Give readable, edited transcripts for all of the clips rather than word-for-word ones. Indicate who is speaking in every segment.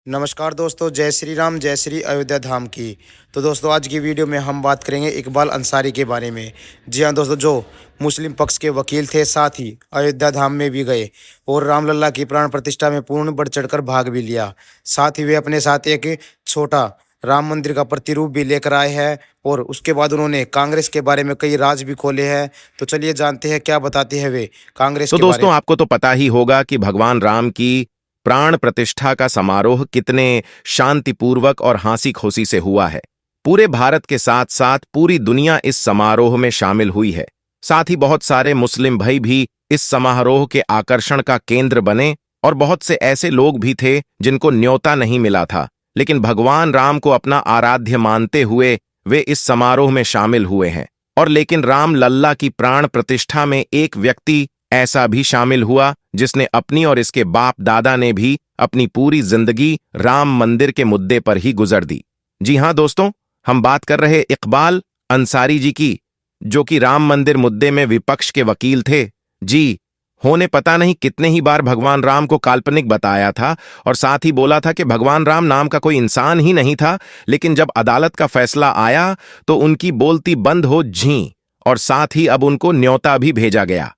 Speaker 1: नमस्कार दोस्तों, जय श्री राम, जय श्री अयोध्या धाम की। तो दोस्तों, आज की वीडियो में हम बात करेंगे इकबाल अंसारी के बारे में। जी हाँ दोस्तों, जो मुस्लिम पक्ष के वकील थे, साथ ही अयोध्या धाम में भी गए और रामलला की प्राण प्रतिष्ठा में पूर्ण बढ़ चढ़कर भाग भी लिया। साथ ही वे अपने साथ एक छोटा राम मंदिर का प्रतिरूप भी लेकर आए हैं और उसके बाद उन्होंने कांग्रेस के बारे में कई राज भी खोले हैं। तो चलिए जानते हैं क्या बताते हैं वे कांग्रेस
Speaker 2: तो
Speaker 1: के बारे
Speaker 2: दोस्तों,
Speaker 1: में।
Speaker 2: आपको तो पता ही होगा कि भगवान राम की प्राण प्रतिष्ठा का समारोह कितने शांतिपूर्वक और हंसी खुशी से हुआ है। पूरे भारत के साथ साथ पूरी दुनिया इस समारोह में शामिल हुई है। साथ ही बहुत सारे मुस्लिम भाई भी इस समारोह के आकर्षण का केंद्र बने और बहुत से ऐसे लोग भी थे जिनको न्योता नहीं मिला था, लेकिन भगवान राम को अपना आराध्य मानते हुए वे इस समारोह में शामिल हुए हैं। और लेकिन राम लल्ला की प्राण प्रतिष्ठा में एक व्यक्ति ऐसा भी शामिल हुआ जिसने अपनी और इसके बाप दादा ने भी अपनी पूरी जिंदगी राम मंदिर के मुद्दे पर ही गुजर दी। जी हां दोस्तों, हम बात कर रहे इकबाल अंसारी जी की, जो कि राम मंदिर मुद्दे में विपक्ष के वकील थे। जी, होने पता नहीं कितने ही बार भगवान राम को काल्पनिक बताया था और साथ ही बोला था कि भगवान राम नाम का कोई इंसान ही नहीं था, लेकिन जब अदालत का फैसला आया तो उनकी बोलती बंद हो झी और साथ ही अब उनको न्योता भी भेजा गया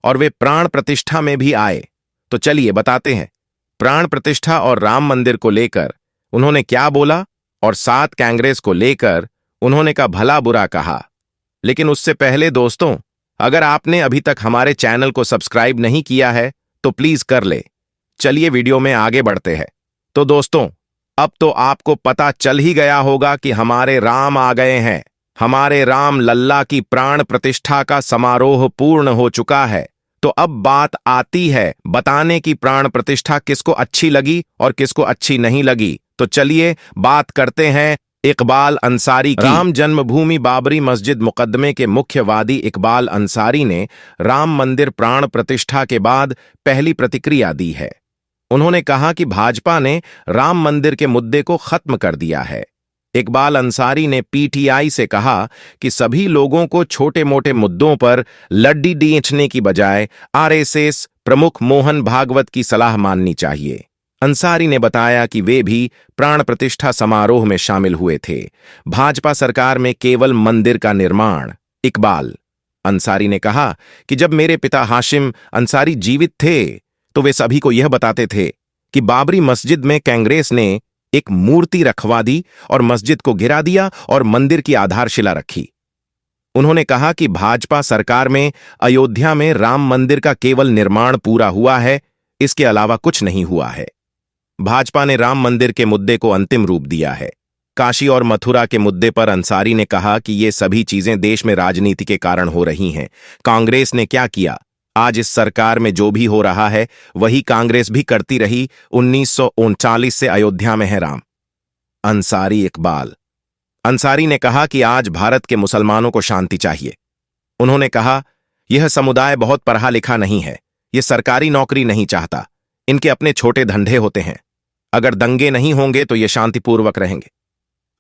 Speaker 2: और वे प्राण प्रतिष्ठा में भी आए। तो चलिए बताते हैं प्राण प्रतिष्ठा और राम मंदिर को लेकर उन्होंने क्या बोला और साथ कांग्रेस को लेकर उन्होंने का भला बुरा कहा। लेकिन उससे पहले दोस्तों, अगर आपने अभी तक हमारे चैनल को सब्सक्राइब नहीं किया है तो प्लीज कर ले। चलिए वीडियो में आगे बढ़ते हैं। तो दोस्तों, अब तो आपको पता चल ही गया होगा कि हमारे राम आ गए हैं। हमारे राम लल्ला की प्राण प्रतिष्ठा का समारोह पूर्ण हो चुका है। तो अब बात आती है बताने की प्राण प्रतिष्ठा किसको अच्छी लगी और किसको अच्छी नहीं लगी। तो चलिए बात करते हैं इकबाल अंसारी की। राम जन्मभूमि बाबरी मस्जिद मुकदमे के मुख्य वादी इकबाल अंसारी ने राम मंदिर प्राण प्रतिष्ठा के बाद पहली प्रतिक्रिया दी है। उन्होंने कहा कि भाजपा ने राम मंदिर के मुद्दे को खत्म कर दिया है। इकबाल अंसारी ने पीटीआई से कहा कि सभी लोगों को छोटे मोटे मुद्दों पर लड्डी डींचने की बजाय आरएसएस प्रमुख मोहन भागवत की सलाह माननी चाहिए। अंसारी ने बताया कि वे भी प्राण प्रतिष्ठा समारोह में शामिल हुए थे। भाजपा सरकार में केवल मंदिर का निर्माण। इकबाल अंसारी ने कहा कि जब मेरे पिता हाशिम अंसारी जीवित थे तो वे सभी को यह बताते थे कि बाबरी मस्जिद में कांग्रेस ने एक मूर्ति रखवा दी और मस्जिद को गिरा दिया और मंदिर की आधारशिला रखी। उन्होंने कहा कि भाजपा सरकार में अयोध्या में राम मंदिर का केवल निर्माण पूरा हुआ है, इसके अलावा कुछ नहीं हुआ है। भाजपा ने राम मंदिर के मुद्दे को अंतिम रूप दिया है। काशी और मथुरा के मुद्दे पर अंसारी ने कहा कि ये सभी चीजें देश में राजनीति के कारण हो रही हैं। कांग्रेस ने क्या किया? आज इस सरकार में जो भी हो रहा है वही कांग्रेस भी करती रही। 1939 से अयोध्या में है राम। अंसारी इकबाल अंसारी ने कहा कि आज भारत के मुसलमानों को शांति चाहिए। उन्होंने कहा, यह समुदाय बहुत पढ़ा लिखा नहीं है, यह सरकारी नौकरी नहीं चाहता, इनके अपने छोटे धंधे होते हैं। अगर दंगे नहीं होंगे तो ये शांतिपूर्वक रहेंगे।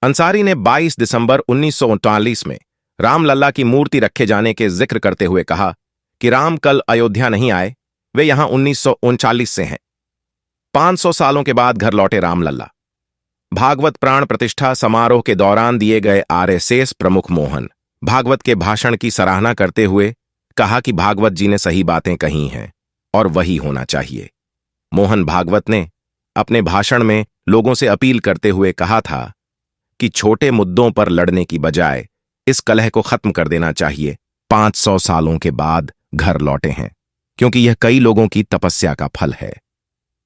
Speaker 2: अंसारी ने 22 दिसंबर 1939 में रामलला की मूर्ति रखे जाने के जिक्र करते हुए कहा कि राम कल अयोध्या नहीं आए, वे यहां 1939 से हैं। 500 सालों के बाद घर लौटे रामलला। भागवत प्राण प्रतिष्ठा समारोह के दौरान दिए गए आरएसएस प्रमुख मोहन भागवत के भाषण की सराहना करते हुए कहा कि भागवत जी ने सही बातें कही हैं और वही होना चाहिए। मोहन भागवत ने अपने भाषण में लोगों से अपील करते हुए कहा था कि छोटे मुद्दों पर लड़ने की बजाय इस कलह को खत्म कर देना चाहिए। 500 सालों के बाद घर लौटे हैं क्योंकि यह कई लोगों की तपस्या का फल है।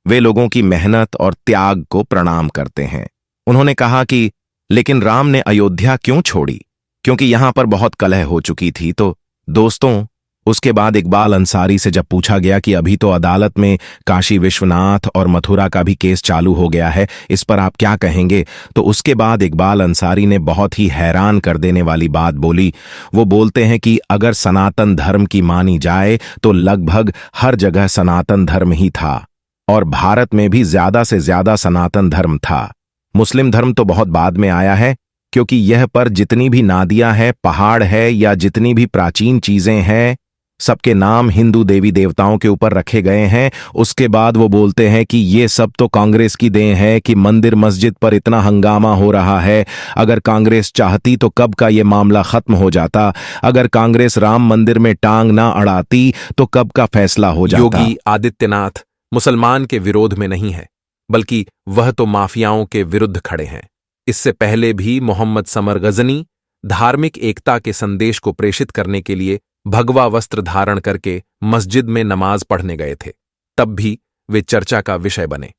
Speaker 2: वे लोगों की मेहनत और त्याग को प्रणाम करते हैं। उन्होंने कहा कि लेकिन राम ने अयोध्या क्यों छोड़ी? क्योंकि यहां पर बहुत कलह हो चुकी थी। तो दोस्तों, उसके बाद इकबाल अंसारी से जब पूछा गया कि अभी तो अदालत में काशी विश्वनाथ और मथुरा का भी केस चालू हो गया है, इस पर आप क्या कहेंगे? तो उसके बाद इकबाल अंसारी ने बहुत ही हैरान कर देने वाली बात बोली। वो बोलते हैं कि अगर सनातन धर्म की मानी जाए तो लगभग हर जगह सनातन धर्म ही था और भारत में भी ज्यादा से ज्यादा सनातन धर्म था। मुस्लिम धर्म तो बहुत बाद में आया है, क्योंकि यह पर जितनी भी नादियां हैं, पहाड़ है या जितनी भी प्राचीन चीजें हैं, सबके नाम हिंदू देवी देवताओं के ऊपर रखे गए हैं। उसके बाद वो बोलते हैं कि ये सब तो कांग्रेस की देन है कि मंदिर मस्जिद पर इतना हंगामा हो रहा है। अगर कांग्रेस चाहती तो कब का ये मामला खत्म हो जाता। अगर कांग्रेस राम मंदिर में टांग ना अड़ाती तो कब का फैसला हो जाता।
Speaker 3: योगी आदित्यनाथ मुसलमान के विरोध में नहीं है, बल्कि वह तो माफियाओं के विरुद्ध खड़े हैं। इससे पहले भी मोहम्मद समर गजनी धार्मिक एकता के संदेश को प्रेषित करने के लिए भगवा वस्त्र धारण करके मस्जिद में नमाज पढ़ने गए थे, तब भी वे चर्चा का विषय बने।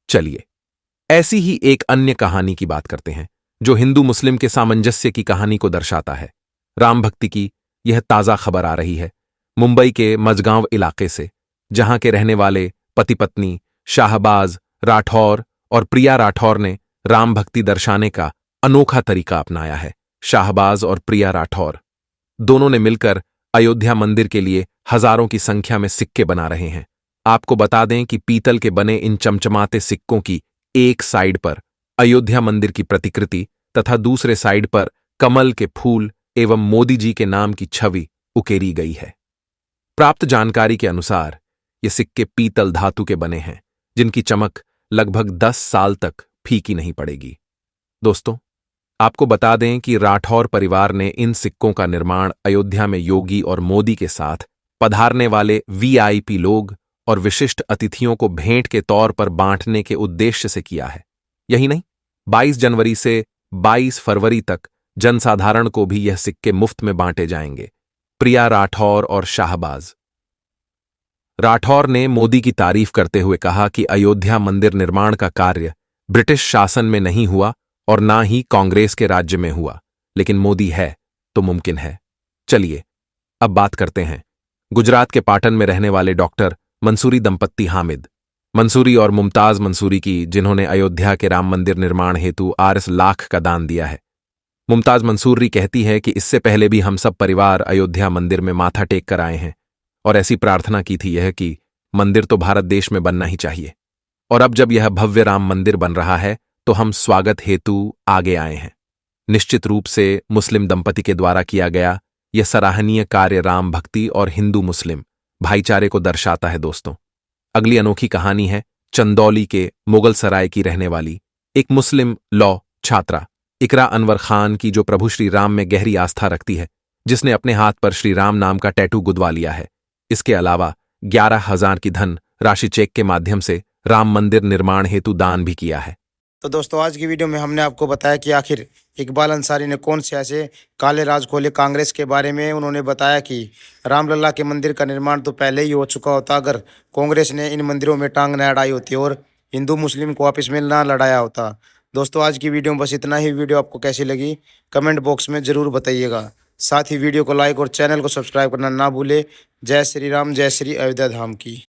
Speaker 3: चलिए ऐसी ही एक अन्य कहानी की बात करते हैं जो हिंदू मुस्लिम के सामंजस्य की कहानी को दर्शाता है। राम भक्ति की यह ताजा खबर आ रही है मुंबई के मजगांव इलाके से, जहां के रहने वाले पति पत्नी शाहबाज राठौर और प्रिया राठौर ने राम भक्ति दर्शाने का अनोखा तरीका अपनाया है। शाहबाज और प्रिया राठौर दोनों ने मिलकर अयोध्या मंदिर के लिए हजारों की संख्या में सिक्के बना रहे हैं। आपको बता दें कि पीतल के बने इन चमचमाते सिक्कों की एक साइड पर अयोध्या मंदिर की प्रतिकृति तथा दूसरे साइड पर कमल के फूल एवं मोदी जी के नाम की छवि उकेरी गई है। प्राप्त जानकारी के अनुसार ये सिक्के पीतल धातु के बने हैं, जिनकी चमक लगभग 10 साल तक फीकी नहीं पड़ेगी। दोस्तों, आपको बता दें कि राठौर परिवार ने इन सिक्कों का निर्माण अयोध्या में योगी और मोदी के साथ पधारने वाले वीआईपी लोग और विशिष्ट अतिथियों को भेंट के तौर पर बांटने के उद्देश्य से किया है। यही नहीं, 22 जनवरी से 22 फरवरी तक जनसाधारण को भी यह सिक्के मुफ्त में बांटे जाएंगे। प्रिया राठौर और शाहबाज राठौर ने मोदी की तारीफ करते हुए कहा कि अयोध्या मंदिर निर्माण का कार्य ब्रिटिश शासन में नहीं हुआ और ना ही कांग्रेस के राज्य में हुआ, लेकिन मोदी है तो मुमकिन है। चलिए अब बात करते हैं गुजरात के पाटन में रहने वाले डॉक्टर मंसूरी दंपत्ति हामिद मंसूरी और मुमताज मंसूरी की, जिन्होंने अयोध्या के राम मंदिर निर्माण हेतु 8 लाख का दान दिया है। मुमताज मंसूरी कहती है कि इससे पहले भी हम सब परिवार अयोध्या मंदिर में माथा टेक कर आए हैं और ऐसी प्रार्थना की थी यह कि मंदिर तो भारत देश में बनना ही चाहिए, और अब जब यह भव्य राम मंदिर बन रहा है तो हम स्वागत हेतु आगे आए हैं। निश्चित रूप से मुस्लिम दंपति के द्वारा किया गया यह सराहनीय कार्य राम भक्ति और हिंदू मुस्लिम भाईचारे को दर्शाता है। दोस्तों, अगली अनोखी कहानी है चंदौली के मुगल सराय की रहने वाली एक मुस्लिम लॉ छात्रा इकरा अनवर खान की, जो प्रभु श्री राम में गहरी आस्था रखती है, जिसने अपने हाथ पर श्री राम नाम का टैटू गुदवा लिया है। इसके अलावा 11,000 की धन राशि चेक के माध्यम से राम मंदिर निर्माण हेतु दान भी किया है।
Speaker 1: तो दोस्तों, आज की वीडियो में हमने आपको बताया कि आखिर इकबाल अंसारी ने कौन से ऐसे काले राज खोले कांग्रेस के बारे में। उन्होंने बताया कि रामलला के मंदिर का निर्माण तो पहले ही हो चुका होता अगर कांग्रेस ने इन मंदिरों में टांग न अड़ाई होती और हिंदू मुस्लिम को आपस में ना लड़ाया होता। दोस्तों, आज की वीडियो में बस इतना ही। वीडियो आपको कैसी लगी कमेंट बॉक्स में ज़रूर बताइएगा। साथ ही वीडियो को लाइक और चैनल को सब्सक्राइब करना ना भूले। जय श्री राम, जय श्री अयोध्या धाम की।